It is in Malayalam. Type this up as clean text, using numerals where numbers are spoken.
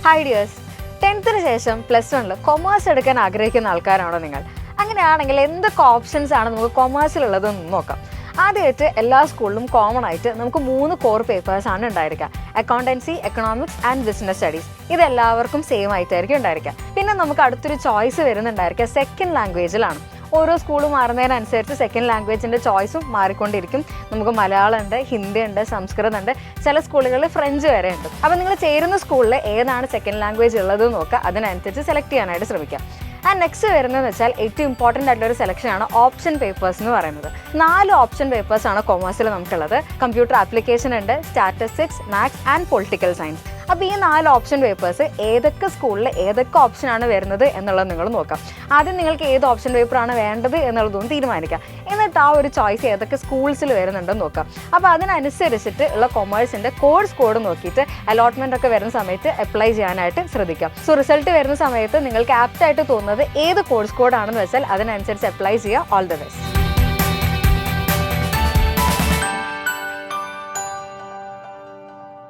Hi dears, 10th ശേഷം +1 കൊമേഴ്സ് എടുക്കാൻ ആഗ്രഹിക്കുന്ന ആൾക്കാരാണോ നിങ്ങൾ? അങ്ങനെയാണെങ്കിൽ എന്തൊക്കെ ഓപ്ഷൻസ് ആണ് നമുക്ക് കൊമേഴ്സിലുള്ളതെന്ന് നോക്കാം. ആദ്യമായിട്ട് എല്ലാ സ്കൂളിലും കോമൺ ആയിട്ട് നമുക്ക് 3 കോർ പേപ്പേഴ്സ് ആണ് ഉണ്ടായിരിക്കുക. Accountancy, economics and business studies. ഇതെല്ലാവർക്കും സെയിം ആയിട്ടായിരിക്കും ഉണ്ടായിരിക്കുക. പിന്നെ നമുക്ക് അടുത്തൊരു ചോയ്സ് വരുന്നുണ്ടായിരിക്കുക സെക്കൻഡ് ലാംഗ്വേജിലാണ്. ഓരോ സ്കൂൾ മാറുന്നതിനനുസരിച്ച് സെക്കൻഡ് ലാംഗ്വേജിൻ്റെ ചോയ്സും മാറിക്കൊണ്ടിരിക്കും. നമുക്ക് മലയാളം ഉണ്ട്, ഹിന്ദി ഉണ്ട്, സംസ്കൃതം ഉണ്ട്, ചില സ്കൂളുകളിൽ ഫ്രഞ്ച് വരെ ഉണ്ട്. അപ്പോൾ നിങ്ങൾ ചേരുന്ന സ്കൂളിൽ ഏതാണ് സെക്കൻഡ് ലാംഗ്വേജ് ഉള്ളത് നോക്കുക, അതിനനുസരിച്ച് സെലക്ട് ചെയ്യാനായിട്ട് ശ്രമിക്കാം. ആൻഡ് നെക്സ്റ്റ് വരുന്നതെന്ന് വെച്ചാൽ ഏറ്റവും ഇമ്പോർട്ടൻ്റ് ആയിട്ടുള്ളൊരു സെലക്ഷനാണ് ഓപ്ഷൻ പേപ്പേഴ്സ് എന്ന് പറയുന്നത്. 4 ഓപ്ഷൻ പേപ്പേഴ്സാണ് കൊമേഴ്സിൽ നമുക്കുള്ളത്. കമ്പ്യൂട്ടർ ആപ്ലിക്കേഷൻ ഉണ്ട്, statistics, maths and political science. അപ്പോൾ ഈ 4 ഓപ്ഷൻ പേപ്പേഴ്സ് ഏതൊക്കെ സ്കൂളിൽ ഏതൊക്കെ ഓപ്ഷനാണ് വരുന്നത് എന്നുള്ളത് നിങ്ങൾ നോക്കാം. ആദ്യം നിങ്ങൾക്ക് ഏത് ഓപ്ഷൻ പേപ്പറാണ് വേണ്ടത് എന്നുള്ളതൊന്നും തീരുമാനിക്കാം. എന്നിട്ട് ആ ഒരു ചോയ്സ് ഏതൊക്കെ സ്കൂൾസിൽ വരുന്നുണ്ടെന്ന് നോക്കാം. അപ്പോൾ അതിനനുസരിച്ചിട്ട് ഉള്ള കൊമേഴ്സിൻ്റെ കോഴ്സ് കോഡ് നോക്കിയിട്ട് അലോട്ട്മെൻ്റ് ഒക്കെ വരുന്ന സമയത്ത് അപ്ലൈ ചെയ്യാനായിട്ട് ശ്രദ്ധിക്കാം. സോ റിസൾട്ട് വരുന്ന സമയത്ത് നിങ്ങൾക്ക് ആപ്റ്റായിട്ട് തോന്നുന്നത് ഏത് കോഴ്സ് കോഡാണെന്ന് വെച്ചാൽ അതിനനുസരിച്ച് അപ്ലൈ ചെയ്യുക. All the best.